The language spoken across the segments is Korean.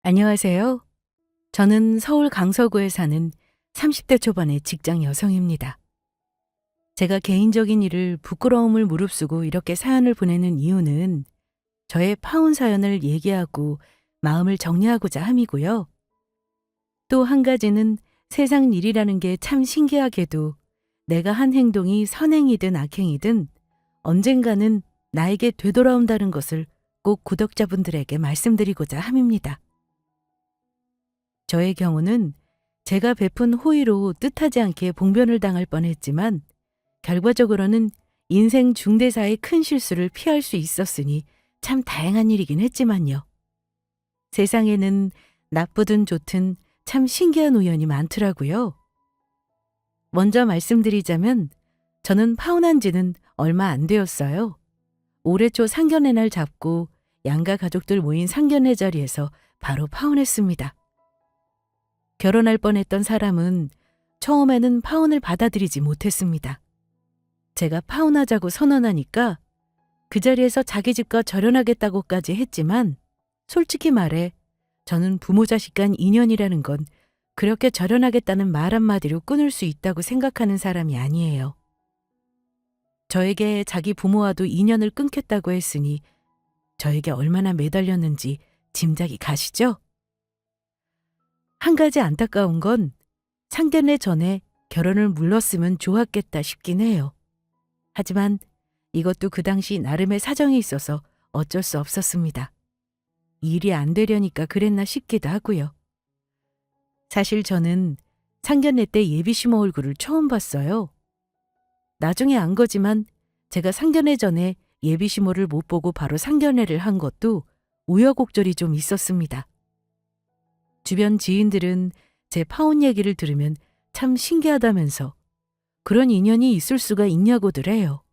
안녕하세요. 저는 서울 강서구에 사는 30대 초반의 직장 여성입니다. 제가 개인적인 일을 부끄러움을 무릅쓰고 이렇게 사연을 보내는 이유는 저의 파혼 사연을 얘기하고 마음을 정리하고자 함이고요. 또 한 가지는 세상 일이라는 게 참 신기하게도 내가 한 행동이 선행이든 악행이든 언젠가는 나에게 되돌아온다는 것을 꼭 구독자분들에게 말씀드리고자 함입니다. 저의 경우는 제가 베푼 호의로 뜻하지 않게 봉변을 당할 뻔했지만 결과적으로는 인생 중대사의 큰 실수를 피할 수 있었으니 참 다행한 일이긴 했지만요. 세상에는 나쁘든 좋든 참 신기한 우연이 많더라고요. 먼저 말씀드리자면 저는 파혼한 지는 얼마 안 되었어요. 올해 초 상견례 날 잡고 양가 가족들 모인 상견례 자리에서 바로 파혼했습니다. 결혼할 뻔했던 사람은 처음에는 파혼을 받아들이지 못했습니다. 제가 파혼하자고 선언하니까 그 자리에서 자기 집과 절연하겠다고까지 했지만 솔직히 말해 저는 부모 자식 간 인연이라는 건 그렇게 절연하겠다는 말 한마디로 끊을 수 있다고 생각하는 사람이 아니에요. 저에게 자기 부모와도 인연을 끊겠다고 했으니 저에게 얼마나 매달렸는지 짐작이 가시죠? 한 가지 안타까운 건 상견례 전에 결혼을 물렀으면 좋았겠다 싶긴 해요. 하지만 이것도 그 당시 나름의 사정이 있어서 어쩔 수 없었습니다. 일이 안 되려니까 그랬나 싶기도 하고요. 사실 저는 상견례 때 예비시모 얼굴을 처음 봤어요. 나중에 안 거지만 제가 상견례 전에 예비시모를 못 보고 바로 상견례를 한 것도 우여곡절이 좀 있었습니다. 주변 지인들은 제 파혼 얘기를 들으면 참 신기하다면서 그런 인연이 있을 수가 있냐고들 해요.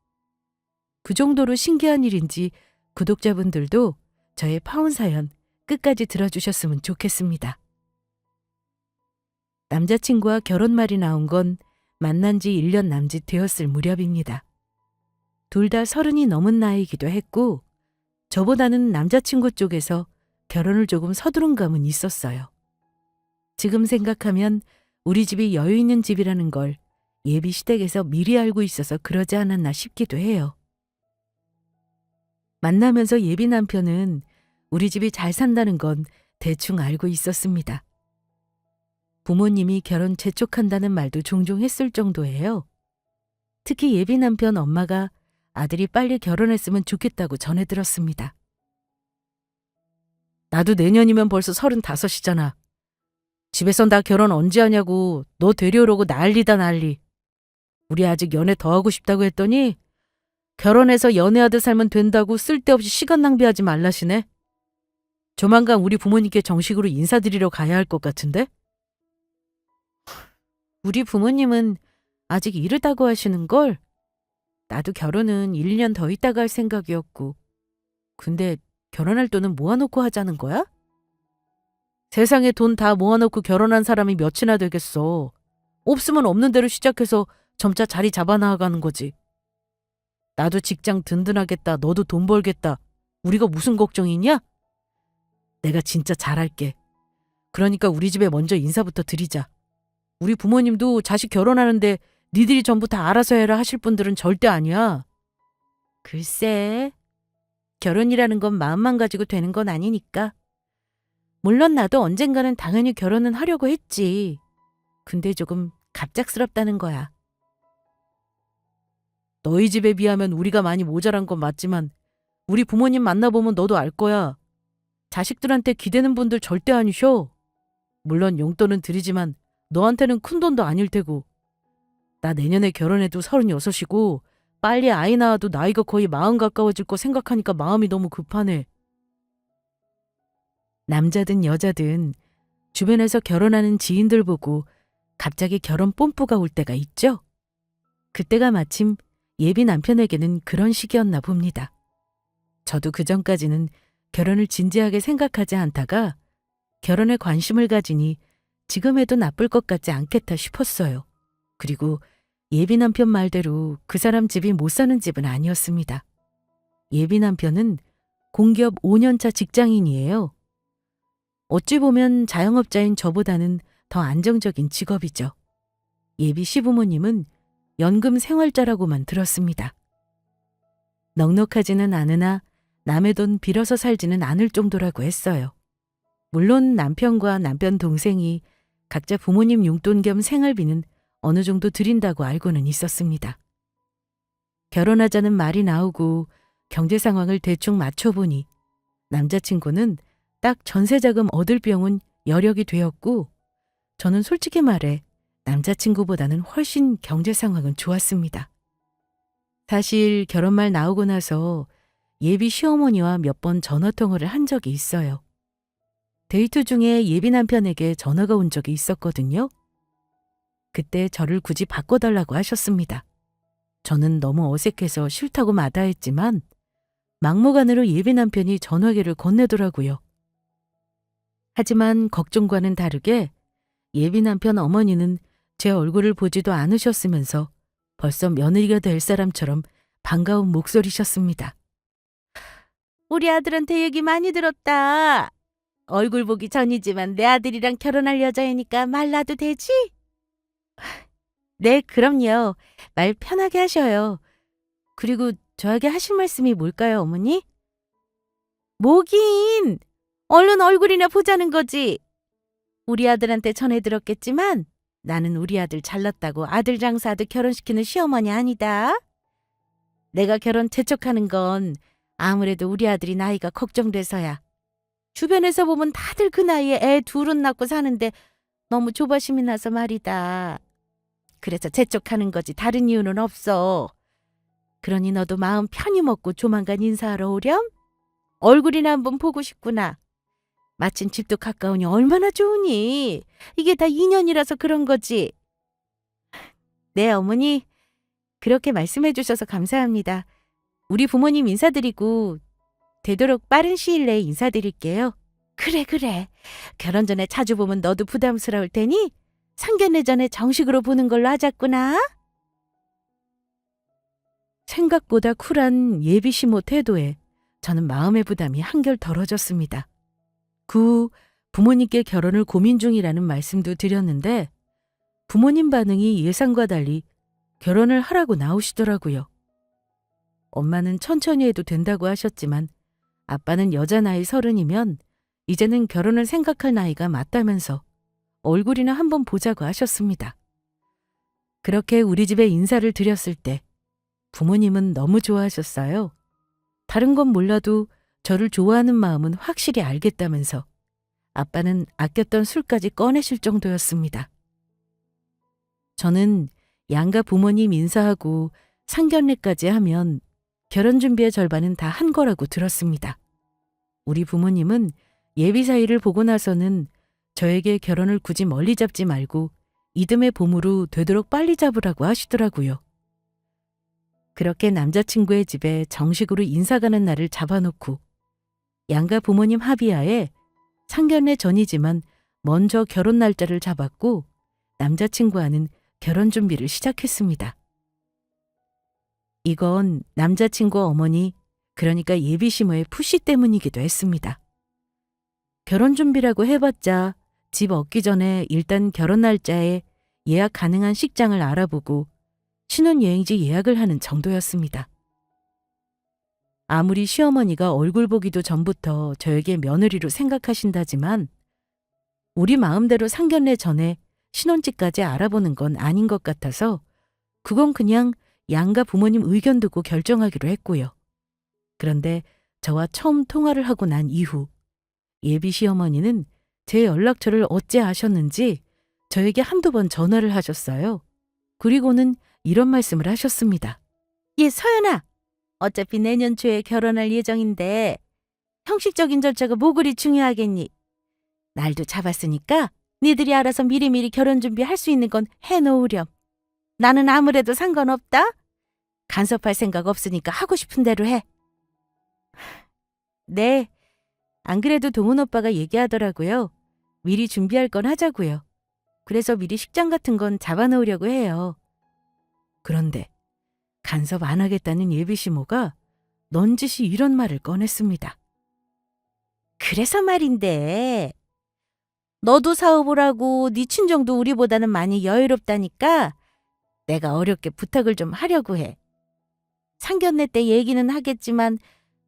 그 정도로 신기한 일인지 구독자분들도 저의 파혼 사연 끝까지 들어주셨으면 좋겠습니다. 남자친구와 결혼 말이 나온 건 만난 지 1년 남짓 되었을 무렵입니다. 둘 다 30이 넘은 나이이기도 했고 저보다는 남자친구 쪽에서 결혼을 조금 서두른 감은 있었어요. 지금 생각하면 우리 집이 여유 있는 집이라는 걸 예비 시댁에서 미리 알고 있어서 그러지 않았나 싶기도 해요. 만나면서 예비 남편은 우리 집이 잘 산다는 건 대충 알고 있었습니다. 부모님이 결혼 재촉한다는 말도 종종 했을 정도예요. 특히 예비 남편 엄마가 아들이 빨리 결혼했으면 좋겠다고 전해 들었습니다. 나도 내년이면 벌써 35이잖아. 집에선 다 결혼 언제 하냐고 너 데려오라고 난리다 난리. 우리 아직 연애 더 하고 싶다고 했더니 결혼해서 연애하듯 살면 된다고 쓸데없이 시간 낭비하지 말라시네. 조만간 우리 부모님께 정식으로 인사드리러 가야 할 것 같은데? 우리 부모님은 아직 이르다고 하시는걸? 나도 결혼은 1, 2년 더 있다가 할 생각이었고. 근데 결혼할 돈은 모아놓고 하자는 거야? 세상에 돈 다 모아놓고 결혼한 사람이 몇이나 되겠어. 없으면 없는 대로 시작해서 점차 자리 잡아 나가는 거지. 나도 직장 든든하겠다. 너도 돈 벌겠다. 우리가 무슨 걱정이 있냐? 내가 진짜 잘할게. 그러니까 우리 집에 먼저 인사부터 드리자. 우리 부모님도 자식 결혼하는데 니들이 전부 다 알아서 해라 하실 분들은 절대 아니야. 글쎄, 결혼이라는 건 마음만 가지고 되는 건 아니니까. 물론 나도 언젠가는 당연히 결혼은 하려고 했지. 근데 조금 갑작스럽다는 거야. 너희 집에 비하면 우리가 많이 모자란 건 맞지만 우리 부모님 만나보면 너도 알 거야. 자식들한테 기대는 분들 절대 아니셔. 물론 용돈은 드리지만 너한테는 큰 돈도 아닐 테고. 나 내년에 결혼해도 36이고 빨리 아이 낳아도 나이가 거의 40 가까워질 거 생각하니까 마음이 너무 급하네. 남자든 여자든 주변에서 결혼하는 지인들 보고 갑자기 결혼 뽐뿌가 올 때가 있죠? 그때가 마침 예비 남편에게는 그런 시기였나 봅니다. 저도 그전까지는 결혼을 진지하게 생각하지 않다가 결혼에 관심을 가지니 지금 해도 나쁠 것 같지 않겠다 싶었어요. 그리고 예비 남편 말대로 그 사람 집이 못 사는 집은 아니었습니다. 예비 남편은 공기업 5년차 직장인이에요. 어찌 보면 자영업자인 저보다는 더 안정적인 직업이죠. 예비 시부모님은 연금 생활자라고만 들었습니다. 넉넉하지는 않으나 남의 돈 빌어서 살지는 않을 정도라고 했어요. 물론 남편과 남편 동생이 각자 부모님 용돈 겸 생활비는 어느 정도 드린다고 알고는 있었습니다. 결혼하자는 말이 나오고 경제 상황을 대충 맞춰보니 남자친구는 딱 전세자금 얻을 병은 여력이 되었고 저는 솔직히 말해 남자친구보다는 훨씬 경제 상황은 좋았습니다. 사실 결혼 말 나오고 나서 예비 시어머니와 몇 번 전화통화를 한 적이 있어요. 데이트 중에 예비 남편에게 전화가 온 적이 있었거든요. 그때 저를 굳이 바꿔달라고 하셨습니다. 저는 너무 어색해서 싫다고 마다했지만 막무가내로 예비 남편이 전화기를 건네더라고요. 하지만 걱정과는 다르게 예비 남편 어머니는 제 얼굴을 보지도 않으셨으면서 벌써 며느리가 될 사람처럼 반가운 목소리셨습니다. 우리 아들한테 얘기 많이 들었다. 얼굴 보기 전이지만 내 아들이랑 결혼할 여자이니까 말 놔도 되지? 네, 그럼요. 말 편하게 하셔요. 그리고 저에게 하실 말씀이 뭘까요, 어머니? 뭐긴! 얼른 얼굴이나 보자는 거지. 우리 아들한테 전해 들었겠지만 나는 우리 아들 잘났다고 아들 장사하듯 결혼시키는 시어머니 아니다. 내가 결혼 재촉하는 건 아무래도 우리 아들이 나이가 걱정돼서야. 주변에서 보면 다들 그 나이에 애 둘은 낳고 사는데 너무 조바심이 나서 말이다. 그래서 재촉하는 거지 다른 이유는 없어. 그러니 너도 마음 편히 먹고 조만간 인사하러 오렴? 얼굴이나 한번 보고 싶구나. 마침 집도 가까우니 얼마나 좋으니. 이게 다 인연이라서 그런 거지. 네, 어머니. 그렇게 말씀해 주셔서 감사합니다. 우리 부모님 인사드리고 되도록 빠른 시일 내에 인사드릴게요. 그래. 결혼 전에 자주 보면 너도 부담스러울 테니 상견례 전에 정식으로 보는 걸로 하자꾸나. 생각보다 쿨한 예비 시모 태도에 저는 마음의 부담이 한결 덜어졌습니다. 그 후 부모님께 결혼을 고민 중이라는 말씀도 드렸는데 부모님 반응이 예상과 달리 결혼을 하라고 나오시더라고요. 엄마는 천천히 해도 된다고 하셨지만 아빠는 여자 나이 30이면 이제는 결혼을 생각할 나이가 맞다면서 얼굴이나 한번 보자고 하셨습니다. 그렇게 우리 집에 인사를 드렸을 때 부모님은 너무 좋아하셨어요. 다른 건 몰라도 저를 좋아하는 마음은 확실히 알겠다면서 아빠는 아꼈던 술까지 꺼내실 정도였습니다. 저는 양가 부모님 인사하고 상견례까지 하면 결혼 준비의 절반은 다 한 거라고 들었습니다. 우리 부모님은 예비 사이를 보고 나서는 저에게 결혼을 굳이 멀리 잡지 말고 이듬해 봄으로 되도록 빨리 잡으라고 하시더라고요. 그렇게 남자친구의 집에 정식으로 인사 가는 날을 잡아놓고 양가 부모님 합의하에 상견례 전이지만 먼저 결혼 날짜를 잡았고 남자친구와는 결혼 준비를 시작했습니다. 이건 남자친구 어머니, 그러니까 예비 시모의 푸시 때문이기도 했습니다. 결혼 준비라고 해봤자 집 얻기 전에 일단 결혼 날짜에 예약 가능한 식장을 알아보고 신혼여행지 예약을 하는 정도였습니다. 아무리 시어머니가 얼굴 보기도 전부터 저에게 며느리로 생각하신다지만 우리 마음대로 상견례 전에 신혼집까지 알아보는 건 아닌 것 같아서 그건 그냥 양가 부모님 의견 두고 결정하기로 했고요. 그런데 저와 처음 통화를 하고 난 이후 예비 시어머니는 제 연락처를 어찌 아셨는지 저에게 한두 번 전화를 하셨어요. 그리고는 이런 말씀을 하셨습니다. 서연아, 어차피 내년 초에 결혼할 예정인데 형식적인 절차가 뭐 그리 중요하겠니? 날도 잡았으니까 니들이 알아서 미리미리 결혼 준비할 수 있는 건 해놓으렴. 나는 아무래도 상관없다. 간섭할 생각 없으니까 하고 싶은 대로 해. 네, 안 그래도 동훈 오빠가 얘기하더라고요. 미리 준비할 건 하자고요. 그래서 미리 식장 같은 건 잡아놓으려고 해요. 그런데 간섭 안 하겠다는 예비 시모가 넌지시 이런 말을 꺼냈습니다. 그래서 말인데 너도 사업을 하고 네 친정도 우리보다는 많이 여유롭다니까 내가 어렵게 부탁을 좀 하려고 해. 상견례 때 얘기는 하겠지만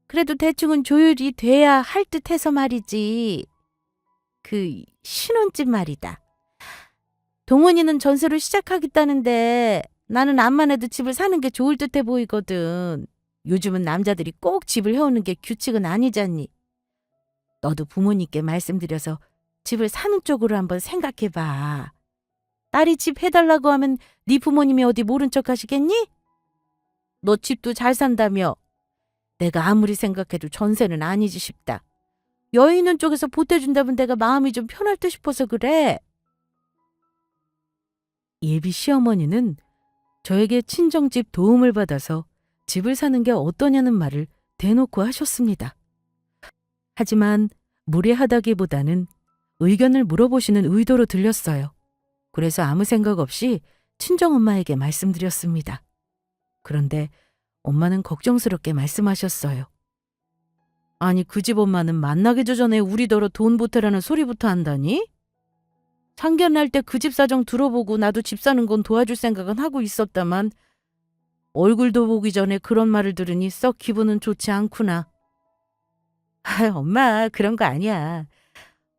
그래도 대충은 조율이 돼야 할 듯해서 말이지. 그 신혼집 말이다. 동원이는 전세로 시작하겠다는데 나는 암만 해도 집을 사는 게 좋을 듯해 보이거든. 요즘은 남자들이 꼭 집을 해오는 게 규칙은 아니잖니. 너도 부모님께 말씀드려서 집을 사는 쪽으로 한번 생각해봐. 딸이 집 해달라고 하면 네 부모님이 어디 모른 척 하시겠니? 너 집도 잘 산다며. 내가 아무리 생각해도 전세는 아니지 싶다. 여유 있는 쪽에서 보태준다면 내가 마음이 좀 편할 듯 싶어서 그래. 예비 시어머니는 저에게 친정집 도움을 받아서 집을 사는 게 어떠냐는 말을 대놓고 하셨습니다. 하지만 무례하다기보다는 의견을 물어보시는 의도로 들렸어요. 그래서 아무 생각 없이 친정엄마에게 말씀드렸습니다. 그런데 엄마는 걱정스럽게 말씀하셨어요. 아니 그 집 엄마는 만나기도 전에 우리더러 돈 보태라는 소리부터 한다니? 상견례할 때 그 집 사정 들어보고 나도 집 사는 건 도와줄 생각은 하고 있었다만 얼굴도 보기 전에 그런 말을 들으니 썩 기분은 좋지 않구나. 엄마 그런 거 아니야.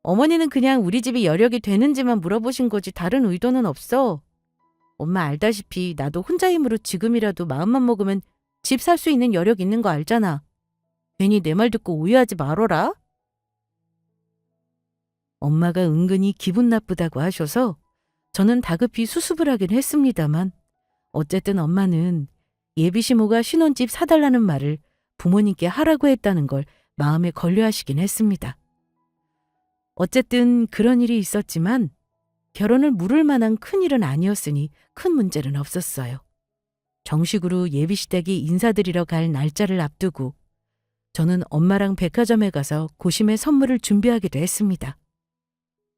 어머니는 그냥 우리 집이 여력이 되는지만 물어보신 거지 다른 의도는 없어. 엄마 알다시피 나도 혼자 힘으로 지금이라도 마음만 먹으면 집 살 수 있는 여력 있는 거 알잖아. 괜히 내 말 듣고 오해하지 말어라. 엄마가 은근히 기분 나쁘다고 하셔서 저는 다급히 수습을 하긴 했습니다만 어쨌든 엄마는 예비시모가 신혼집 사달라는 말을 부모님께 하라고 했다는 걸 마음에 걸려하시긴 했습니다. 어쨌든 그런 일이 있었지만 결혼을 물을 만한 큰일은 아니었으니 큰 문제는 없었어요. 정식으로 예비시댁이 인사드리러 갈 날짜를 앞두고 저는 엄마랑 백화점에 가서 고심의 선물을 준비하기도 했습니다.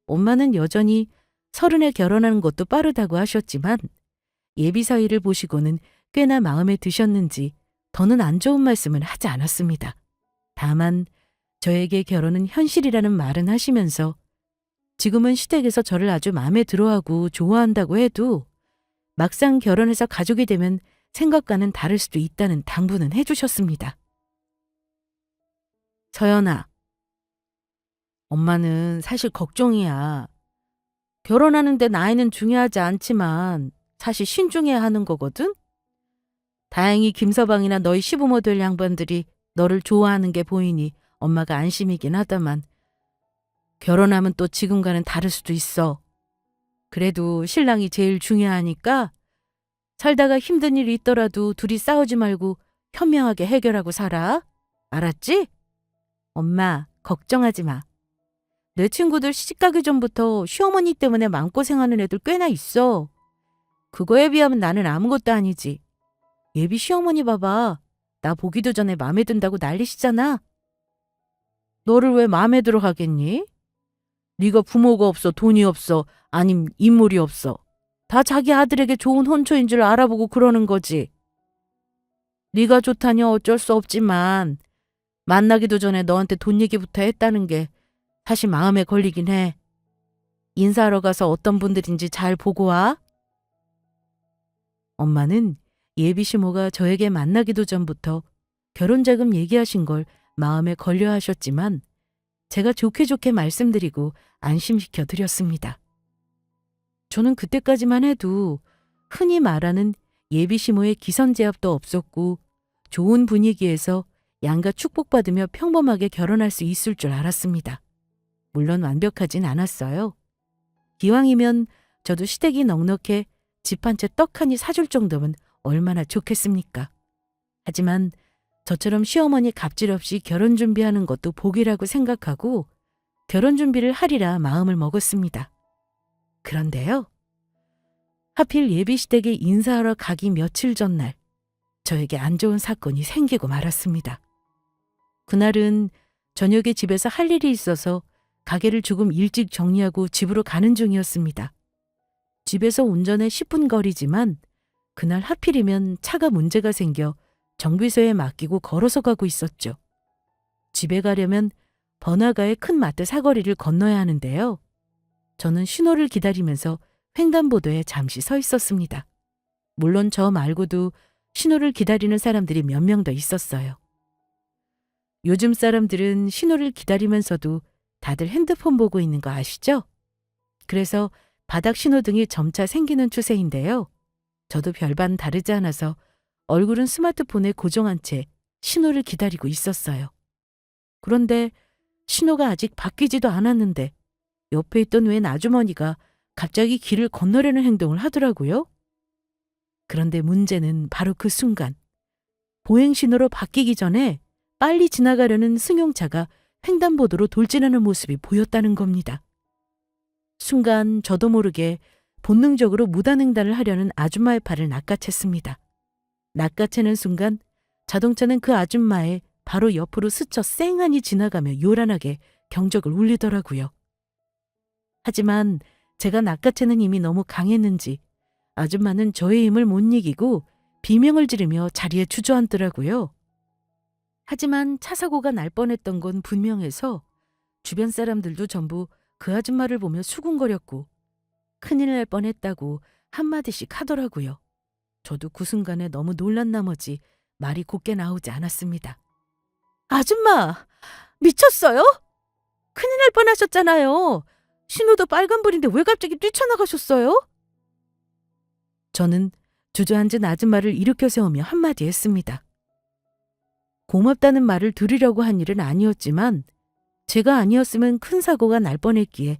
엄마는 여전히 30에 결혼하는 것도 빠르다고 하셨지만 예비 사위를 보시고는 꽤나 마음에 드셨는지 더는 안 좋은 말씀은 하지 않았습니다. 다만 저에게 결혼은 현실이라는 말은 하시면서 지금은 시댁에서 저를 아주 마음에 들어하고 좋아한다고 해도 막상 결혼해서 가족이 되면 생각과는 다를 수도 있다는 당부는 해주셨습니다. 서연아, 엄마는 사실 걱정이야. 결혼하는데 나이는 중요하지 않지만 사실 신중해야 하는 거거든? 다행히 김서방이나 너희 시부모 될 양반들이 너를 좋아하는 게 보이니 엄마가 안심이긴 하다만 결혼하면 또 지금과는 다를 수도 있어. 그래도 신랑이 제일 중요하니까 살다가 힘든 일이 있더라도 둘이 싸우지 말고 현명하게 해결하고 살아. 알았지? 엄마, 걱정하지 마. 내 친구들 시집가기 전부터 시어머니 때문에 마음고생하는 애들 꽤나 있어. 그거에 비하면 나는 아무것도 아니지. 예비 시어머니 봐봐. 나 보기도 전에 마음에 든다고 난리시잖아. 너를 왜 마음에 들어 하겠니? 네가 부모가 없어, 돈이 없어, 아님 인물이 없어. 다 자기 아들에게 좋은 혼처인 줄 알아보고 그러는 거지. 네가 좋다니 어쩔 수 없지만 만나기도 전에 너한테 돈 얘기부터 했다는 게 사실 마음에 걸리긴 해. 인사하러 가서 어떤 분들인지 잘 보고 와. 엄마는 예비 시모가 저에게 만나기도 전부터 결혼자금 얘기하신 걸 마음에 걸려 하셨지만 제가 좋게 좋게 말씀드리고 안심시켜 드렸습니다. 저는 그때까지만 해도 흔히 말하는 예비 시모의 기선제압도 없었고 좋은 분위기에서 양가 축복받으며 평범하게 결혼할 수 있을 줄 알았습니다. 물론 완벽하진 않았어요. 기왕이면 저도 시댁이 넉넉해 집 한 채 떡 하니 사줄 정도면 얼마나 좋겠습니까? 하지만 저처럼 시어머니 갑질 없이 결혼 준비하는 것도 복이라고 생각하고 결혼 준비를 하리라 마음을 먹었습니다. 그런데요. 하필 예비시댁에 인사하러 가기 며칠 전날 저에게 안 좋은 사건이 생기고 말았습니다. 그날은 저녁에 집에서 할 일이 있어서 가게를 조금 일찍 정리하고 집으로 가는 중이었습니다. 집에서 운전에 10분 거리지만 그날 하필이면 차가 문제가 생겨 정비소에 맡기고 걸어서 가고 있었죠. 집에 가려면 번화가의 큰 마트 사거리를 건너야 하는데요. 저는 신호를 기다리면서 횡단보도에 잠시 서 있었습니다. 물론 저 말고도 신호를 기다리는 사람들이 몇 명 더 있었어요. 요즘 사람들은 신호를 기다리면서도 다들 핸드폰 보고 있는 거 아시죠? 그래서 바닥 신호등이 점차 생기는 추세인데요. 저도 별반 다르지 않아서 얼굴은 스마트폰에 고정한 채 신호를 기다리고 있었어요. 그런데 신호가 아직 바뀌지도 않았는데 옆에 있던 웬 아주머니가 갑자기 길을 건너려는 행동을 하더라고요. 그런데 문제는 바로 그 순간 보행 신호로 바뀌기 전에 빨리 지나가려는 승용차가 횡단보도로 돌진하는 모습이 보였다는 겁니다. 순간 저도 모르게 본능적으로 무단횡단을 하려는 아줌마의 팔을 낚아챘습니다. 낚아채는 순간 자동차는 그 아줌마의 바로 옆으로 스쳐 쌩하니 지나가며 요란하게 경적을 울리더라고요. 하지만 제가 낚아채는 힘이 너무 강했는지 아줌마는 저의 힘을 못 이기고 비명을 지르며 자리에 주저앉더라고요. 하지만 차 사고가 날 뻔했던 건 분명해서 주변 사람들도 전부 그 아줌마를 보며 수군거렸고 큰일 날 뻔했다고 한마디씩 하더라고요. 저도 그 순간에 너무 놀란 나머지 말이 곱게 나오지 않았습니다. 아줌마, 미쳤어요? 큰일 날 뻔하셨잖아요. 신호도 빨간불인데 왜 갑자기 뛰쳐나가셨어요? 저는 주저앉은 아줌마를 일으켜 세우며 한마디 했습니다. 고맙다는 말을 들으려고 한 일은 아니었지만 제가 아니었으면 큰 사고가 날 뻔했기에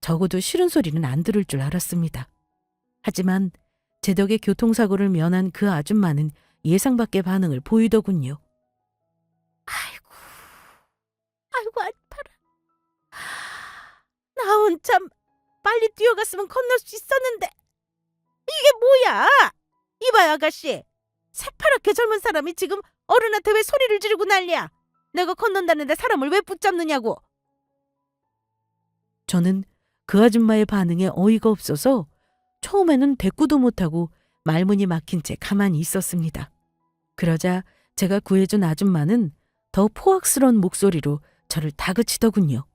적어도 싫은 소리는 안 들을 줄 알았습니다. 하지만 제 덕에 교통사고를 면한 그 아줌마는 예상 밖의 반응을 보이더군요. 아이고 아파라. 나 혼참 빨리 뛰어갔으면 건널 수 있었는데 이게 뭐야? 이봐요 아가씨. 새파랗게 젊은 사람이 지금 어른한테 왜 소리를 지르고 난리야? 내가 건넌다는데 사람을 왜 붙잡느냐고. 저는 그 아줌마의 반응에 어이가 없어서 처음에는 대꾸도 못하고 말문이 막힌 채 가만히 있었습니다. 그러자 제가 구해준 아줌마는 더 포악스러운 목소리로 저를 다그치더군요.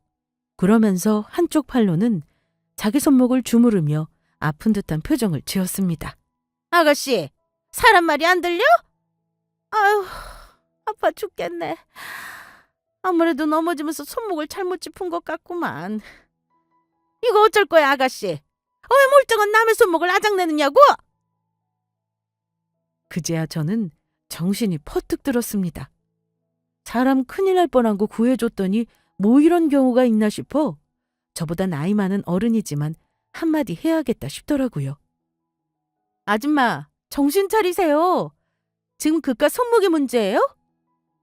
그러면서 한쪽 팔로는 자기 손목을 주무르며 아픈 듯한 표정을 지었습니다. 아가씨, 사람 말이 안 들려? 아유, 아파 죽겠네. 아무래도 넘어지면서 손목을 잘못 짚은 것 같구만. 이거 어쩔 거야, 아가씨? 왜 멀쩡한 남의 손목을 아작내느냐고? 그제야 저는 정신이 퍼뜩 들었습니다. 사람 큰일 날 뻔한 거 구해줬더니 뭐 이런 경우가 있나 싶어 저보다 나이 많은 어른이지만 한마디 해야겠다 싶더라고요. 아줌마, 정신 차리세요. 지금 그깟 손목이 문제예요?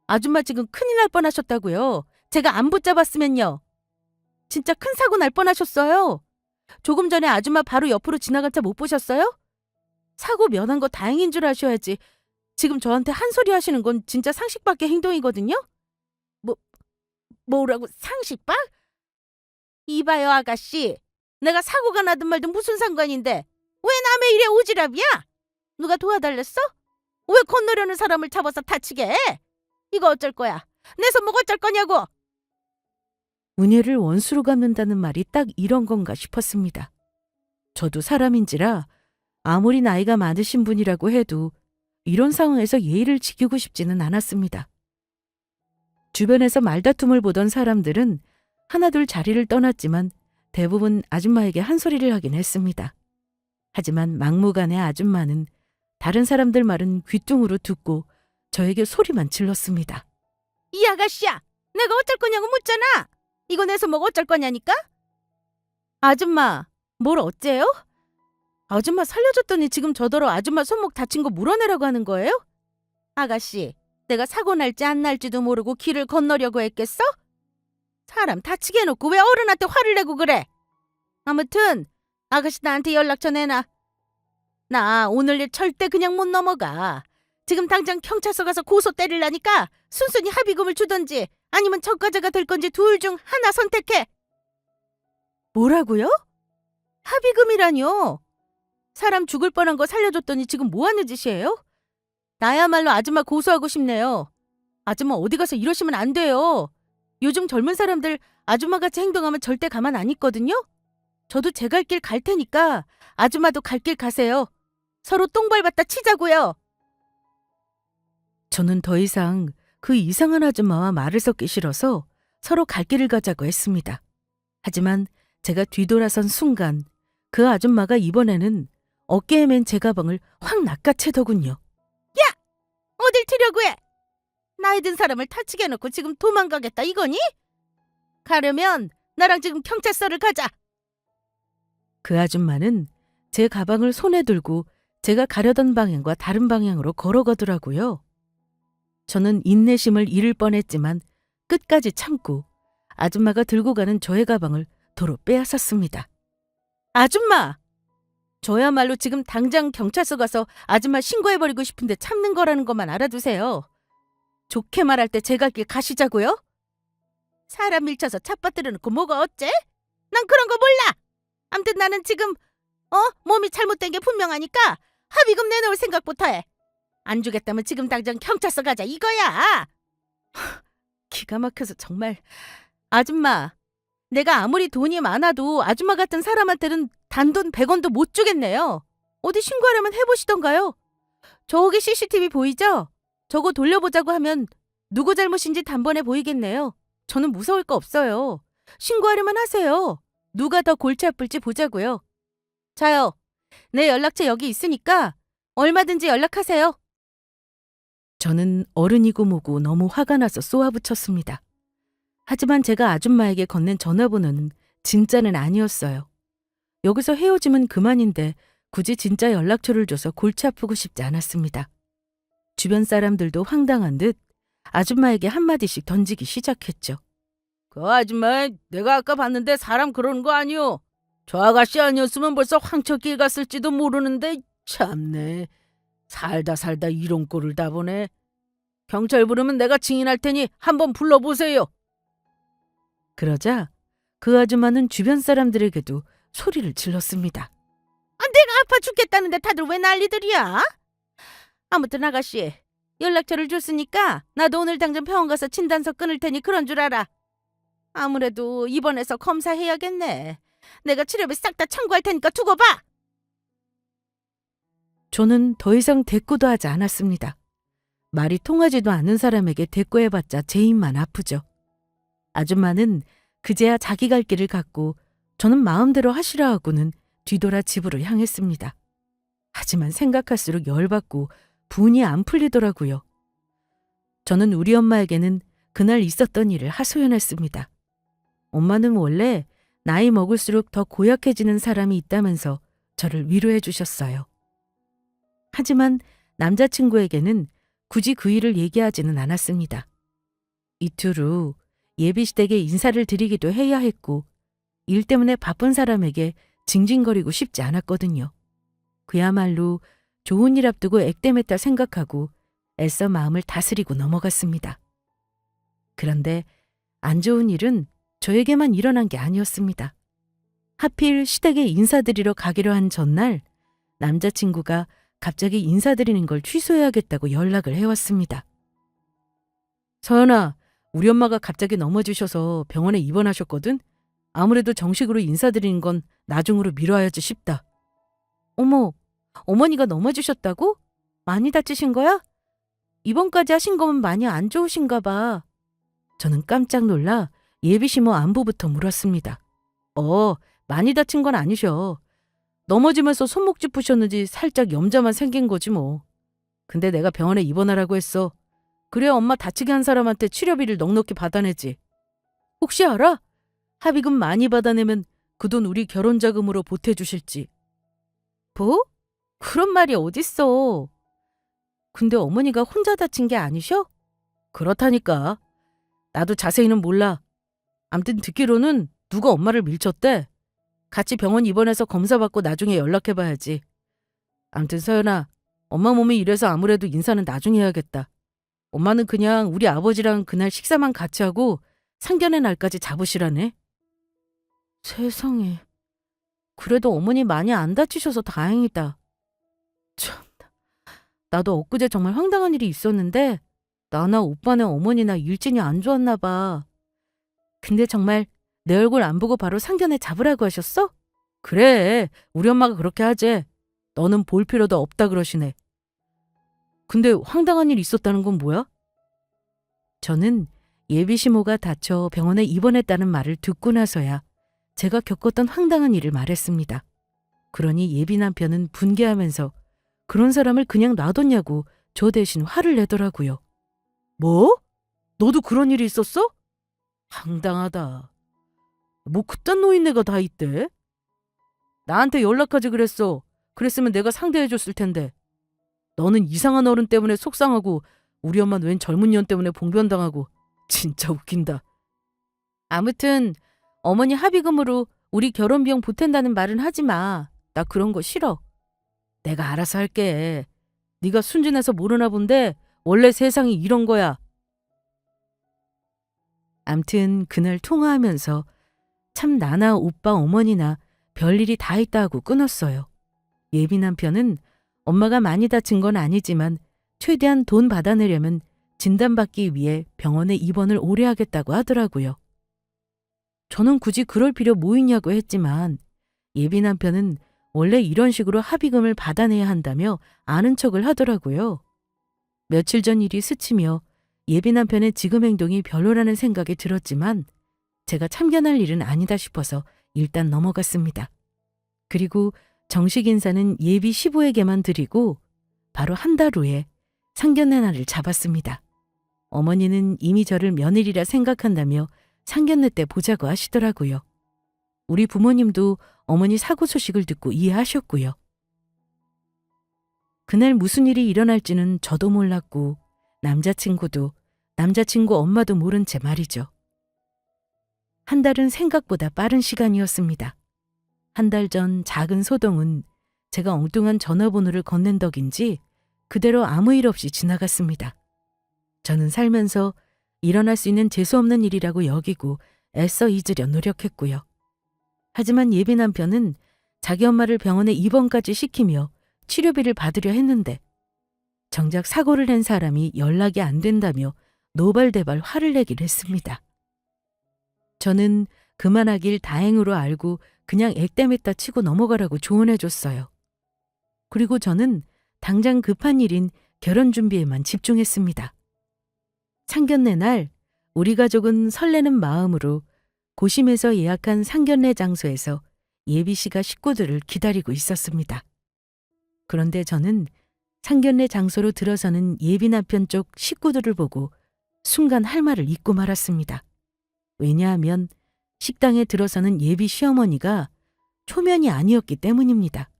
아줌마 지금 큰일 날 뻔하셨다고요. 제가 안 붙잡았으면요. 진짜 큰 사고 날 뻔하셨어요. 조금 전에 아줌마 바로 옆으로 지나간 차 못 보셨어요? 사고 면한 거 다행인 줄 아셔야지. 지금 저한테 한 소리 하시는 건 진짜 상식 밖의 행동이거든요? 뭐라고 상식 밖? 이봐요 아가씨. 내가 사고가 나든 말든 무슨 상관인데 왜 남의 일에 오지랖이야? 누가 도와달랬어? 왜 건너려는 사람을 잡아서 다치게 해? 이거 어쩔 거야? 내 손목 어쩔 거냐고? 운해를 원수로 갚는다는 말이 딱 이런 건가 싶었습니다. 저도 사람인지라 아무리 나이가 많으신 분이라고 해도 이런 상황에서 예의를 지키고 싶지는 않았습니다. 주변에서 말다툼을 보던 사람들은 하나둘 자리를 떠났지만 대부분 아줌마에게 한 소리를 하긴 했습니다. 하지만 막무가내 아줌마는 다른 사람들 말은 귀뚱으로 듣고 저에게 소리만 질렀습니다. 이 아가씨야! 내가 어쩔 거냐고 묻잖아! 이거 내 손목 어쩔 거냐니까? 아줌마, 뭘 어째요? 아줌마 살려줬더니 지금 저더러 아줌마 손목 다친 거 물어내라고 하는 거예요? 아가씨, 내가 사고 날지 안 날지도 모르고 길을 건너려고 했겠어? 사람 다치게 해놓고 왜 어른한테 화를 내고 그래? 아무튼 아가씨 나한테 연락처 내놔. 나 오늘 일 절대 그냥 못 넘어가. 지금 당장 경찰서 가서 고소 때리려니까 순순히 합의금을 주던지 아니면 전과자가 될 건지 둘 중 하나 선택해. 뭐라고요? 합의금이라뇨? 사람 죽을 뻔한 거 살려줬더니 지금 뭐 하는 짓이에요? 나야말로 아줌마 고소하고 싶네요. 아줌마 어디 가서 이러시면 안 돼요. 요즘 젊은 사람들 아줌마같이 행동하면 절대 가만 안 있거든요? 저도 제 갈 길 갈 테니까 아줌마도 갈 길 가세요. 서로 똥 밟았다 치자고요. 저는 더 이상 그 이상한 아줌마와 말을 섞기 싫어서 서로 갈 길을 가자고 했습니다. 하지만 제가 뒤돌아선 순간 그 아줌마가 이번에는 어깨에 맨 제 가방을 확 낚아채더군요. 야! 어딜 튀려고 해? 나이 든 사람을 다치게 해놓고 지금 도망가겠다 이거니? 가려면 나랑 지금 경찰서를 가자. 그 아줌마는 제 가방을 손에 들고 제가 가려던 방향과 다른 방향으로 걸어가더라고요. 저는 인내심을 잃을 뻔했지만 끝까지 참고 아줌마가 들고 가는 저의 가방을 도로 빼앗았습니다. 아줌마! 저야말로 지금 당장 경찰서 가서 아줌마 신고해버리고 싶은데 참는 거라는 것만 알아두세요. 좋게 말할 때 제 갈 길 가시자고요? 사람 밀쳐서 찻밭들여 놓고 뭐가 어째? 난 그런 거 몰라! 암튼 나는 지금 몸이 잘못된 게 분명하니까 합의금 내놓을 생각부터 해. 안 주겠다면 지금 당장 경찰서 가자 이거야. 기가 막혀서 정말. 아줌마, 내가 아무리 돈이 많아도 아줌마 같은 사람한테는 단돈 100원도 못 주겠네요. 어디 신고하려면 해보시던가요. 저기 CCTV 보이죠? 저거 돌려보자고 하면 누구 잘못인지 단번에 보이겠네요. 저는 무서울 거 없어요. 신고하려면 하세요. 누가 더 골치 아플지 보자고요. 자요, 내 연락처 여기 있으니까 얼마든지 연락하세요. 저는 어른이고 뭐고 너무 화가 나서 쏘아붙였습니다. 하지만 제가 아줌마에게 건넨 전화번호는 진짜는 아니었어요. 여기서 헤어지면 그만인데 굳이 진짜 연락처를 줘서 골치 아프고 싶지 않았습니다. 주변 사람들도 황당한 듯 아줌마에게 한마디씩 던지기 시작했죠. 그 아줌마, 내가 아까 봤는데 사람 그러는 거 아니오? 저 아가씨 아니었으면 벌써 황천길 갔을지도 모르는데 참네. 살다 이런 꼴을 다 보네. 경찰 부르면 내가 증인할 테니 한번 불러보세요. 그러자 그 아줌마는 주변 사람들에게도 소리를 질렀습니다. 내가 아파 죽겠다는데 다들 왜 난리들이야? 아무튼 아가씨, 연락처를 줬으니까 나도 오늘 당장 병원 가서 진단서 끊을 테니 그런 줄 알아. 아무래도 입원해서 검사해야겠네. 내가 치료비 싹 다 청구할 테니까 두고 봐. 저는 더 이상 대꾸도 하지 않았습니다. 말이 통하지도 않는 사람에게 대꾸해봤자 제 입만 아프죠. 아줌마는 그제야 자기 갈 길을 갔고 저는 마음대로 하시라 하고는 뒤돌아 집으로 향했습니다. 하지만 생각할수록 열받고 분이 안 풀리더라고요. 저는 우리 엄마에게는 그날 있었던 일을 하소연했습니다. 엄마는 원래 나이 먹을수록 더 고약해지는 사람이 있다면서 저를 위로해 주셨어요. 하지만 남자친구에게는 굳이 그 일을 얘기하지는 않았습니다. 이틀 후 예비시댁에 인사를 드리기도 해야 했고 일 때문에 바쁜 사람에게 징징거리고 싶지 않았거든요. 그야말로 좋은 일 앞두고 액땜했다 생각하고 애써 마음을 다스리고 넘어갔습니다. 그런데 안 좋은 일은 저에게만 일어난 게 아니었습니다. 하필 시댁에 인사드리러 가기로 한 전날 남자친구가 갑자기 인사드리는 걸 취소해야겠다고 연락을 해왔습니다. 서연아, 우리 엄마가 갑자기 넘어지셔서 병원에 입원하셨거든? 아무래도 정식으로 인사드리는 건 나중으로 미뤄야지 싶다. 어머, 어머니가 넘어지셨다고? 많이 다치신 거야? 입원까지 하신 거면 많이 안 좋으신가 봐. 저는 깜짝 놀라 예비시모 안부부터 물었습니다. 많이 다친 건 아니셔. 넘어지면서 손목 짚으셨는지 살짝 염자만 생긴 거지 뭐. 근데 내가 병원에 입원하라고 했어. 그래야 엄마 다치게 한 사람한테 치료비를 넉넉히 받아내지. 혹시 알아? 합의금 많이 받아내면 그 돈 우리 결혼자금으로 보태주실지. 뭐? 그런 말이 어딨어. 근데 어머니가 혼자 다친 게 아니셔? 그렇다니까. 나도 자세히는 몰라. 암튼 듣기로는 누가 엄마를 밀쳤대. 같이 병원 입원해서 검사받고 나중에 연락해봐야지. 암튼 서연아, 엄마 몸이 이래서 아무래도 인사는 나중에 해야겠다. 엄마는 그냥 우리 아버지랑 그날 식사만 같이 하고 상견례 날까지 잡으시라네. 세상에. 그래도 어머니 많이 안 다치셔서 다행이다. 참나. 나도 엊그제 정말 황당한 일이 있었는데 나나 오빠네 어머니나 일진이 안 좋았나 봐. 근데 정말 내 얼굴 안 보고 바로 상견례 잡으라고 하셨어? 그래, 우리 엄마가 그렇게 하재. 너는 볼 필요도 없다 그러시네. 근데 황당한 일 있었다는 건 뭐야? 저는 예비 시모가 다쳐 병원에 입원했다는 말을 듣고 나서야 제가 겪었던 황당한 일을 말했습니다. 그러니 예비 남편은 분개하면서 그런 사람을 그냥 놔뒀냐고 저 대신 화를 내더라고요. 뭐? 너도 그런 일이 있었어? 황당하다. 뭐 그딴 노인네가 다 있대? 나한테 연락하지 그랬어. 그랬으면 내가 상대해줬을 텐데. 너는 이상한 어른 때문에 속상하고 우리 엄마는 웬 젊은 년 때문에 봉변당하고. 진짜 웃긴다. 아무튼 어머니 합의금으로 우리 결혼 비용 보탠다는 말은 하지 마. 나 그런 거 싫어. 내가 알아서 할게. 네가 순진해서 모르나 본데 원래 세상이 이런 거야. 암튼 그날 통화하면서 참 나나 오빠 어머니나 별일이 다 있다 하고 끊었어요. 예비 남편은 엄마가 많이 다친 건 아니지만 최대한 돈 받아내려면 진단받기 위해 병원에 입원을 오래 하겠다고 하더라고요. 저는 굳이 그럴 필요 뭐 있냐고 했지만 예비 남편은 원래 이런 식으로 합의금을 받아내야 한다며 아는 척을 하더라고요. 며칠 전 일이 스치며 예비 남편의 지금 행동이 별로라는 생각이 들었지만 제가 참견할 일은 아니다 싶어서 일단 넘어갔습니다. 그리고 정식 인사는 예비 시부에게만 드리고 바로 한 달 후에 상견례 날을 잡았습니다. 어머니는 이미 저를 며느리라 생각한다며 상견례 때 보자고 하시더라고요. 우리 부모님도 어머니 사고 소식을 듣고 이해하셨고요. 그날 무슨 일이 일어날지는 저도 몰랐고 남자친구도 남자친구 엄마도 모른 채 말이죠. 한 달은 생각보다 빠른 시간이었습니다. 한 달 전 작은 소동은 제가 엉뚱한 전화번호를 건넨 덕인지 그대로 아무 일 없이 지나갔습니다. 저는 살면서 일어날 수 있는 재수없는 일이라고 여기고 애써 잊으려 노력했고요. 하지만 예비 남편은 자기 엄마를 병원에 입원까지 시키며 치료비를 받으려 했는데 정작 사고를 낸 사람이 연락이 안 된다며 노발대발 화를 내긴 했습니다. 저는 그만하길 다행으로 알고 그냥 액땜했다 치고 넘어가라고 조언해줬어요. 그리고 저는 당장 급한 일인 결혼 준비에만 집중했습니다. 상견례 날 우리 가족은 설레는 마음으로 고심해서 예약한 상견례 장소에서 예비 씨가 식구들을 기다리고 있었습니다. 그런데 저는 상견례 장소로 들어서는 예비 남편 쪽 식구들을 보고 순간 할 말을 잊고 말았습니다. 왜냐하면 식당에 들어서는 예비 시어머니가 초면이 아니었기 때문입니다.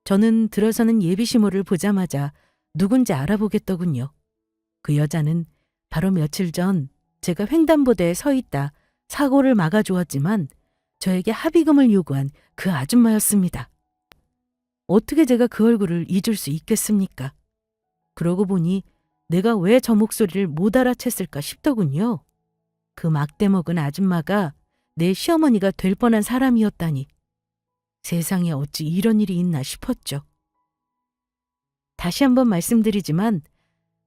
저는 들어서는 예비 시모를 보자마자 누군지 알아보겠더군요. 그 여자는 바로 며칠 전 제가 횡단보도에 서 있다 사고를 막아주었지만 저에게 합의금을 요구한 그 아줌마였습니다. 어떻게 제가 그 얼굴을 잊을 수 있겠습니까? 그러고 보니 내가 왜 저 목소리를 못 알아챘을까 싶더군요. 그 막대 먹은 아줌마가 내 시어머니가 될 뻔한 사람이었다니. 세상에 어찌 이런 일이 있나 싶었죠. 다시 한번 말씀드리지만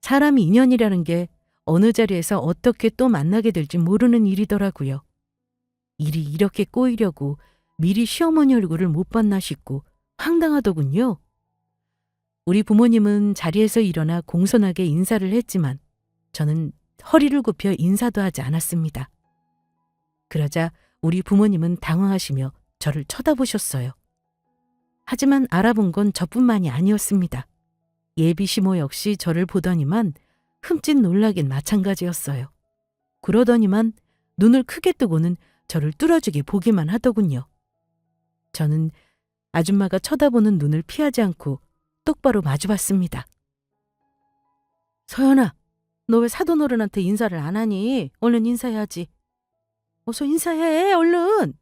사람 인연이라는 게 어느 자리에서 어떻게 또 만나게 될지 모르는 일이더라고요. 일이 이렇게 꼬이려고 미리 시어머니 얼굴을 못 봤나 싶고 황당하더군요. 우리 부모님은 자리에서 일어나 공손하게 인사를 했지만 저는 허리를 굽혀 인사도 하지 않았습니다. 그러자 우리 부모님은 당황하시며 저를 쳐다보셨어요. 하지만 알아본 건 저뿐만이 아니었습니다. 예비 시모 역시 저를 보더니만 흠칫 놀라긴 마찬가지였어요. 그러더니만 눈을 크게 뜨고는 저를 뚫어지게 보기만 하더군요. 저는 아줌마가 쳐다보는 눈을 피하지 않고 똑바로 마주봤습니다. 서연아, 너 왜 사돈어른한테 인사를 안 하니? 얼른 인사해야지. 어서 인사해, 얼른.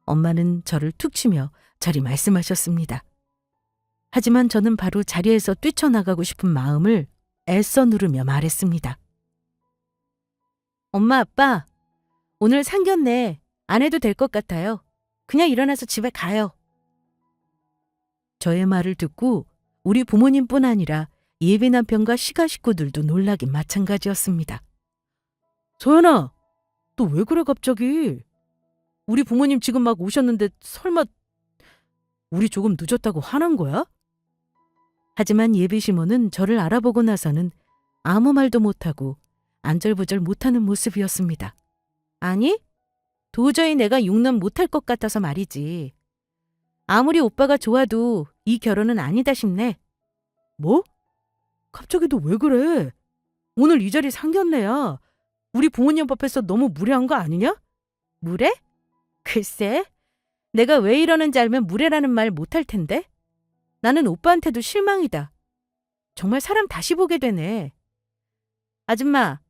엄마는 저를 툭 치며 저리 말씀하셨습니다. 하지만 저는 바로 자리에서 뛰쳐나가고 싶은 마음을 애써 누르며 말했습니다. 엄마, 아빠, 오늘 상견례 안 해도 될 것 같아요. 그냥 일어나서 집에 가요. 저의 말을 듣고 우리 부모님뿐 아니라 예비 남편과 시가 식구들도 놀라긴 마찬가지였습니다. 소연아, 너 왜 그래 갑자기? 우리 부모님 지금 막 오셨는데 설마 우리 조금 늦었다고 화난 거야? 하지만 예비시모는 저를 알아보고 나서는 아무 말도 못하고 안절부절 못하는 모습이었습니다. 아니, 도저히 내가 용납 못할 것 같아서 말이지. 아무리 오빠가 좋아도 이 결혼은 아니다 싶네. 뭐? 갑자기 너 왜 그래? 오늘 이 자리 상견례야. 우리 부모님 앞에서 너무 무례한 거 아니냐? 무례? 글쎄, 내가 왜 이러는지 알면 무례라는 말 못할 텐데. 나는 오빠한테도 실망이다. 정말 사람 다시 보게 되네. 아줌마,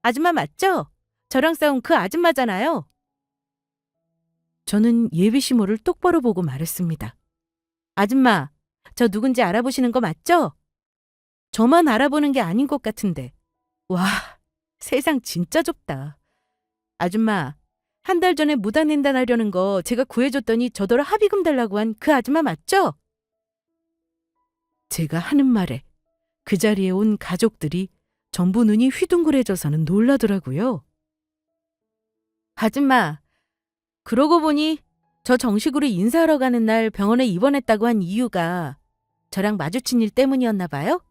아줌마 맞죠? 저랑 싸운 그 아줌마잖아요. 저는 예비시모를 똑바로 보고 말했습니다. 아줌마, 저 누군지 알아보시는 거 맞죠? 저만 알아보는 게 아닌 것 같은데. 와, 세상 진짜 좁다. 아줌마, 한 달 전에 무단횡단 하려는 거 제가 구해줬더니 저더러 합의금 달라고 한 그 아줌마 맞죠? 제가 하는 말에 그 자리에 온 가족들이 전부 눈이 휘둥그레져서는 놀라더라고요. 아줌마, 그러고 보니 저 정식으로 인사하러 가는 날 병원에 입원했다고 한 이유가 저랑 마주친 일 때문이었나 봐요?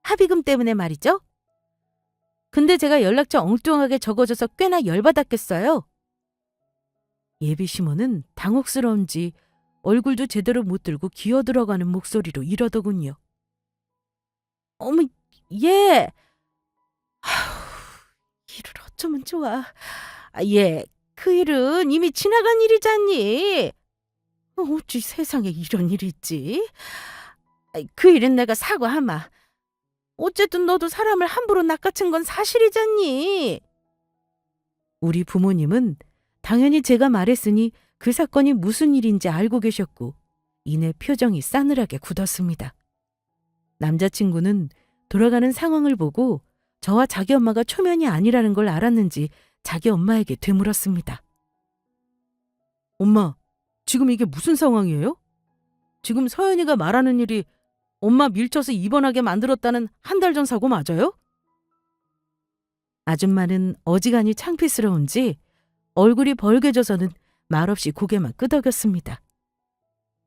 합의금 때문에 말이죠? 근데 제가 연락처 엉뚱하게 적어줘서 꽤나 열받았겠어요. 예비시모는 당혹스러운지 얼굴도 제대로 못 들고 기어들어가는 목소리로 이러더군요. 어머, 예. 일을 어쩌면 좋아. 예, 그 일은 이미 지나간 일이잖니. 어찌 세상에 이런 일이 있지? 그 일은 내가 사과하마. 어쨌든 너도 사람을 함부로 낚아챈 건 사실이잖니. 우리 부모님은 당연히 제가 말했으니 그 사건이 무슨 일인지 알고 계셨고 이내 표정이 싸늘하게 굳었습니다. 남자친구는 돌아가는 상황을 보고 저와 자기 엄마가 초면이 아니라는 걸 알았는지 자기 엄마에게 되물었습니다. 엄마, 지금 이게 무슨 상황이에요? 지금 서연이가 말하는 일이 엄마 밀쳐서 입원하게 만들었다는 한 달 전 사고 맞아요? 아줌마는 어지간히 창피스러운지 얼굴이 벌개져서는 말없이 고개만 끄덕였습니다.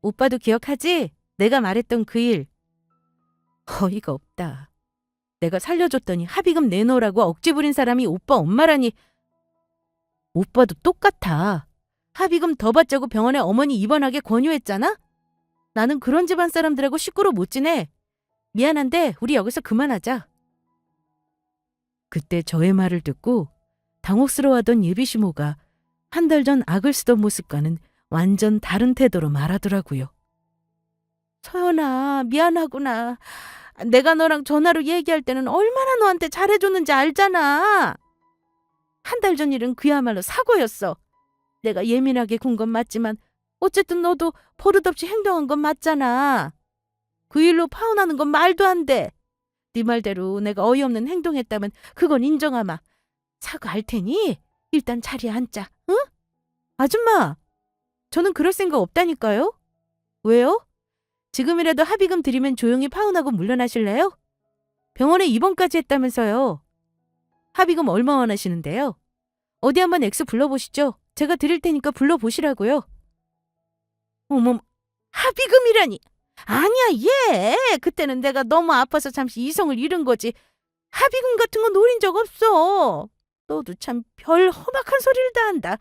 오빠도 기억하지? 내가 말했던 그 일. 어이가 없다. 내가 살려줬더니 합의금 내놓으라고 억지 부린 사람이 오빠 엄마라니. 오빠도 똑같아. 합의금 더 받자고 병원에 어머니 입원하게 권유했잖아? 나는 그런 집안 사람들하고 식구로 못 지내. 미안한데 우리 여기서 그만하자. 그때 저의 말을 듣고 당혹스러워하던 예비시모가 한 달 전 악을 쓰던 모습과는 완전 다른 태도로 말하더라고요. 서연아, 미안하구나. 내가 너랑 전화로 얘기할 때는 얼마나 너한테 잘해줬는지 알잖아. 한 달 전 일은 그야말로 사고였어. 내가 예민하게 군 건 맞지만 어쨌든 너도 버릇없이 행동한 건 맞잖아. 그 일로 파혼하는 건 말도 안 돼. 네 말대로 내가 어이없는 행동했다면 그건 인정하마. 사과할 테니 일단 자리에 앉자. 응? 아줌마, 저는 그럴 생각 없다니까요. 왜요? 지금이라도 합의금 드리면 조용히 파혼하고 물러나실래요? 병원에 입원까지 했다면서요. 합의금 얼마 원하시는데요? 어디 한번 액수 불러보시죠. 제가 드릴 테니까 불러보시라고요. 어머, 합의금이라니. 아니야, 얘. 그때는 내가 너무 아파서 잠시 이성을 잃은 거지. 합의금 같은 거 노린 적 없어. 너도 참 별 험악한 소리를 다 한다.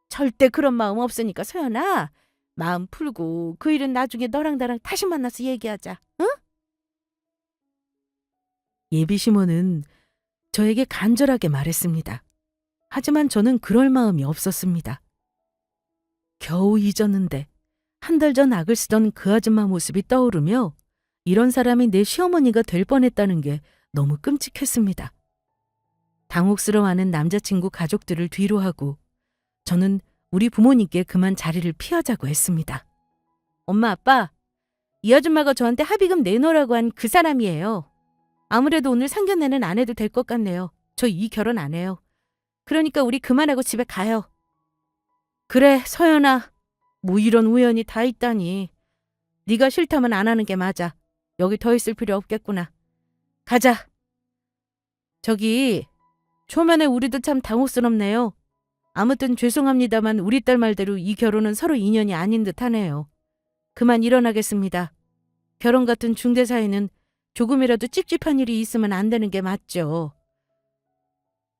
절대 그런 마음 없으니까 서연아. 마음 풀고 그 일은 나중에 너랑 나랑 다시 만나서 얘기하자. 응? 예비시모는 저에게 간절하게 말했습니다. 하지만 저는 그럴 마음이 없었습니다. 겨우 잊었는데 한 달 전 악을 쓰던 그 아줌마 모습이 떠오르며 이런 사람이 내 시어머니가 될 뻔했다는 게 너무 끔찍했습니다. 당혹스러워하는 남자친구 가족들을 뒤로 하고 저는 우리 부모님께 그만 자리를 피하자고 했습니다. 엄마, 아빠, 이 아줌마가 저한테 합의금 내놓으라고 한 그 사람이에요. 아무래도 오늘 상견례는 안 해도 될 것 같네요. 저 이 결혼 안 해요. 그러니까 우리 그만하고 집에 가요. 그래, 서연아. 뭐 이런 우연이 다 있다니. 네가 싫다면 안 하는 게 맞아. 여기 더 있을 필요 없겠구나. 가자. 저기, 초면에 우리도 참 당혹스럽네요. 아무튼 죄송합니다만 우리 딸 말대로 이 결혼은 서로 인연이 아닌 듯 하네요. 그만 일어나겠습니다. 결혼 같은 중대 사회는 조금이라도 찝찝한 일이 있으면 안 되는 게 맞죠.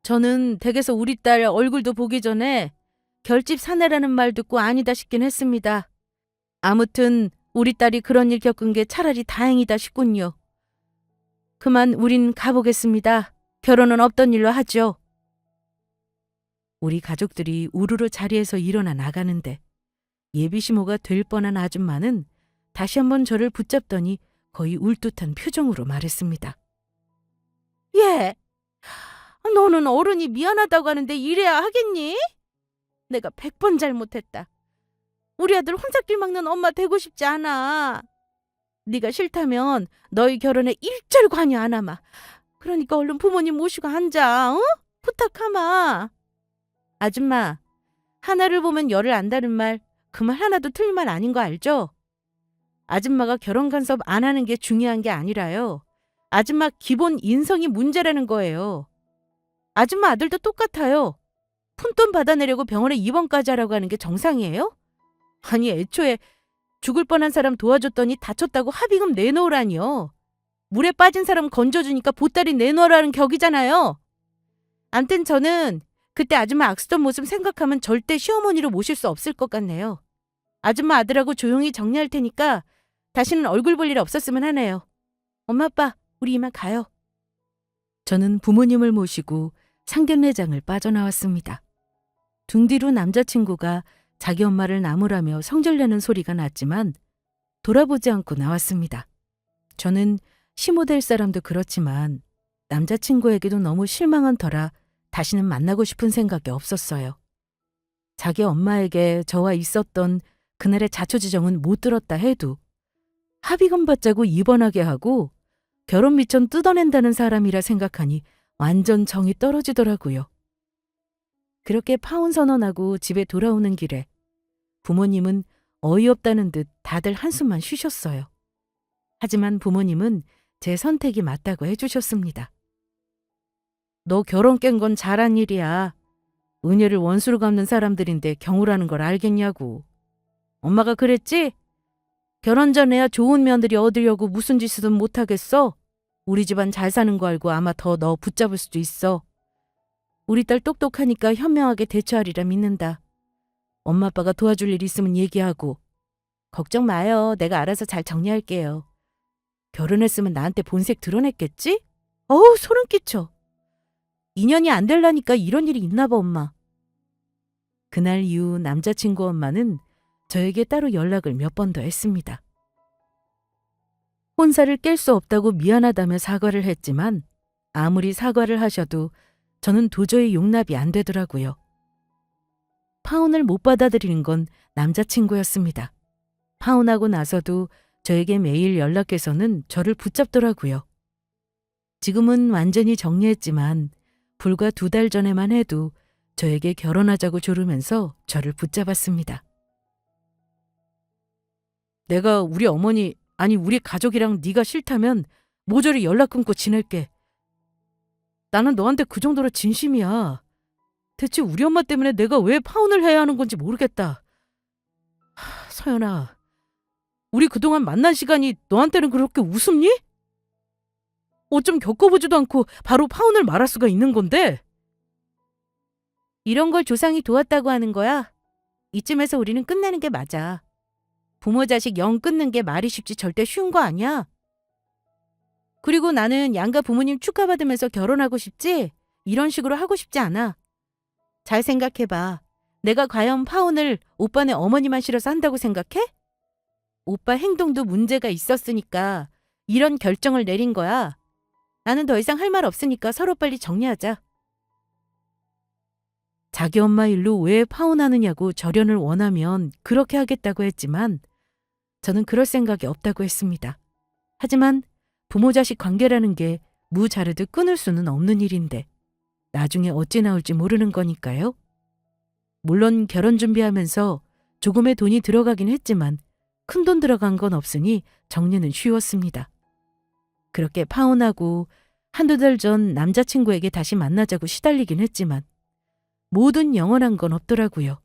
저는 댁에서 우리 딸 얼굴도 보기 전에 결집 사내라는 말 듣고 아니다 싶긴 했습니다. 아무튼 우리 딸이 그런 일 겪은 게 차라리 다행이다 싶군요. 그만 우린 가보겠습니다. 결혼은 없던 일로 하죠. 우리 가족들이 우르르 자리에서 일어나 나가는데 예비시모가 될 뻔한 아줌마는 다시 한번 저를 붙잡더니 거의 울듯한 표정으로 말했습니다. 예, 너는 어른이 미안하다고 하는데 이래야 하겠니? 내가 100번 잘못했다. 우리 아들 혼잣길 막는 엄마 되고 싶지 않아. 네가 싫다면 너희 결혼에 일절 관여 안 하마. 그러니까 얼른 부모님 모시고 앉아. 어? 부탁하마. 아줌마, 하나를 보면 열을 안다는 말, 그 말 하나도 틀린 말 아닌 거 알죠? 아줌마가 결혼 간섭 안 하는 게 중요한 게 아니라요. 아줌마 기본 인성이 문제라는 거예요. 아줌마 아들도 똑같아요. 푼돈 받아내려고 병원에 입원까지 하라고 하는 게 정상이에요? 아니 애초에 죽을 뻔한 사람 도와줬더니 다쳤다고 합의금 내놓으라니요. 물에 빠진 사람 건져주니까 보따리 내놓으라는 격이잖아요. 암튼 저는 그때 아줌마 악수던 모습 생각하면 절대 시어머니로 모실 수 없을 것 같네요. 아줌마 아들하고 조용히 정리할 테니까 다시는 얼굴 볼 일 없었으면 하네요. 엄마 아빠 우리 이만 가요. 저는 부모님을 모시고 상견례장을 빠져나왔습니다. 등 뒤로 남자친구가 자기 엄마를 나무라며 성질내는 소리가 났지만 돌아보지 않고 나왔습니다. 저는 시모 될 사람도 그렇지만 남자친구에게도 너무 실망한 터라 다시는 만나고 싶은 생각이 없었어요. 자기 엄마에게 저와 있었던 그날의 자초지정은 못 들었다 해도 합의금 받자고 입원하게 하고 결혼 미천 뜯어낸다는 사람이라 생각하니 완전 정이 떨어지더라고요. 그렇게 파혼 선언하고 집에 돌아오는 길에 부모님은 어이없다는 듯 다들 한숨만 쉬셨어요. 하지만 부모님은 제 선택이 맞다고 해주셨습니다. 너 결혼 깬 건 잘한 일이야. 은혜를 원수로 갚는 사람들인데 경우라는 걸 알겠냐고. 엄마가 그랬지? 결혼 전에야 좋은 며느리 얻으려고 무슨 짓이든 못하겠어? 우리 집안 잘 사는 거 알고 아마 더 너 붙잡을 수도 있어. 우리 딸 똑똑하니까 현명하게 대처하리라 믿는다. 엄마 아빠가 도와줄 일 있으면 얘기하고. 걱정 마요. 내가 알아서 잘 정리할게요. 결혼했으면 나한테 본색 드러냈겠지? 어우 소름 끼쳐. 인연이 안 될라니까 이런 일이 있나 봐 엄마. 그날 이후 남자친구 엄마는 저에게 따로 연락을 몇 번 더 했습니다. 혼사를 깰 수 없다고 미안하다며 사과를 했지만 아무리 사과를 하셔도 저는 도저히 용납이 안 되더라고요. 파혼을 못 받아들이는 건 남자친구였습니다. 파혼하고 나서도 저에게 매일 연락해서는 저를 붙잡더라고요. 지금은 완전히 정리했지만 불과 2달 전에만 해도 저에게 결혼하자고 조르면서 저를 붙잡았습니다. 내가 우리 어머니, 아니 우리 가족이랑 네가 싫다면 모조리 연락 끊고 지낼게. 나는 너한테 그 정도로 진심이야. 대체 우리 엄마 때문에 내가 왜 파혼을 해야 하는 건지 모르겠다. 서연아, 우리 그동안 만난 시간이 너한테는 그렇게 우습니? 어쩜 겪어보지도 않고 바로 파혼을 말할 수가 있는 건데? 이런 걸 조상이 도왔다고 하는 거야. 이쯤에서 우리는 끝내는 게 맞아. 부모 자식 영 끊는 게 말이 쉽지 절대 쉬운 거 아니야. 그리고 나는 양가 부모님 축하받으면서 결혼하고 싶지? 이런 식으로 하고 싶지 않아. 잘 생각해봐. 내가 과연 파혼을 오빠네 어머니만 싫어서 한다고 생각해? 오빠 행동도 문제가 있었으니까 이런 결정을 내린 거야. 나는 더 이상 할 말 없으니까 서로 빨리 정리하자. 자기 엄마 일로 왜 파혼하느냐고 절연을 원하면 그렇게 하겠다고 했지만 저는 그럴 생각이 없다고 했습니다. 하지만 부모 자식 관계라는 게 무자르듯 끊을 수는 없는 일인데 나중에 어찌 나올지 모르는 거니까요. 물론 결혼 준비하면서 조금의 돈이 들어가긴 했지만 큰돈 들어간 건 없으니 정리는 쉬웠습니다. 그렇게 파혼하고 한두 달 전 남자친구에게 다시 만나자고 시달리긴 했지만 뭐든 영원한 건 없더라고요.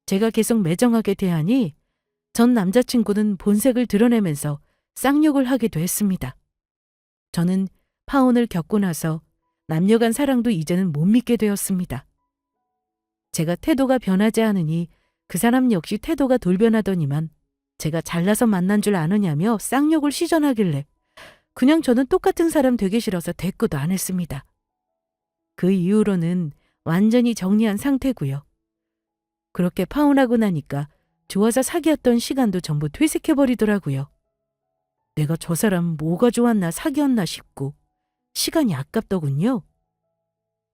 제가 계속 매정하게 대하니 전 남자친구는 본색을 드러내면서 쌍욕을 하기도 했습니다. 저는 파혼을 겪고 나서 남녀 간 사랑도 이제는 못 믿게 되었습니다. 제가 태도가 변하지 않으니 그 사람 역시 태도가 돌변하더니만 제가 잘나서 만난 줄 아느냐며 쌍욕을 시전하길래 그냥 저는 똑같은 사람 되기 싫어서 대꾸도 안 했습니다. 그 이후로는 완전히 정리한 상태고요. 그렇게 파혼하고 나니까 좋아서 사귀었던 시간도 전부 퇴색해버리더라고요. 내가 저 사람 뭐가 좋았나 사귀었나 싶고 시간이 아깝더군요.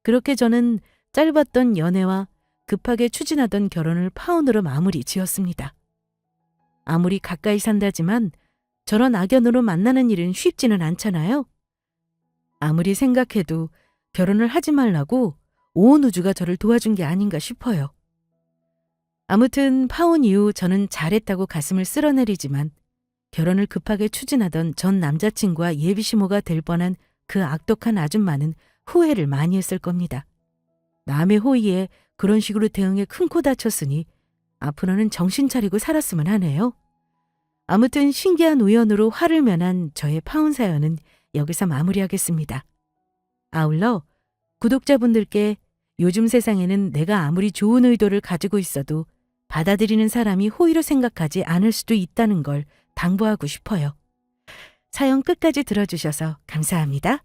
그렇게 저는 짧았던 연애와 급하게 추진하던 결혼을 파혼으로 마무리 지었습니다. 아무리 가까이 산다지만 저런 악연으로 만나는 일은 쉽지는 않잖아요. 아무리 생각해도 결혼을 하지 말라고 온 우주가 저를 도와준 게 아닌가 싶어요. 아무튼 파혼 이후 저는 잘했다고 가슴을 쓸어내리지만 결혼을 급하게 추진하던 전 남자친구와 예비시모가 될 뻔한 그 악독한 아줌마는 후회를 많이 했을 겁니다. 남의 호의에 그런 식으로 대응해 큰 코 다쳤으니 앞으로는 정신 차리고 살았으면 하네요. 아무튼 신기한 우연으로 화를 면한 저의 파혼 사연은 여기서 마무리하겠습니다. 아울러 구독자분들께 요즘 세상에는 내가 아무리 좋은 의도를 가지고 있어도 받아들이는 사람이 호의로 생각하지 않을 수도 있다는 걸 당부하고 싶어요. 사연 끝까지 들어주셔서 감사합니다.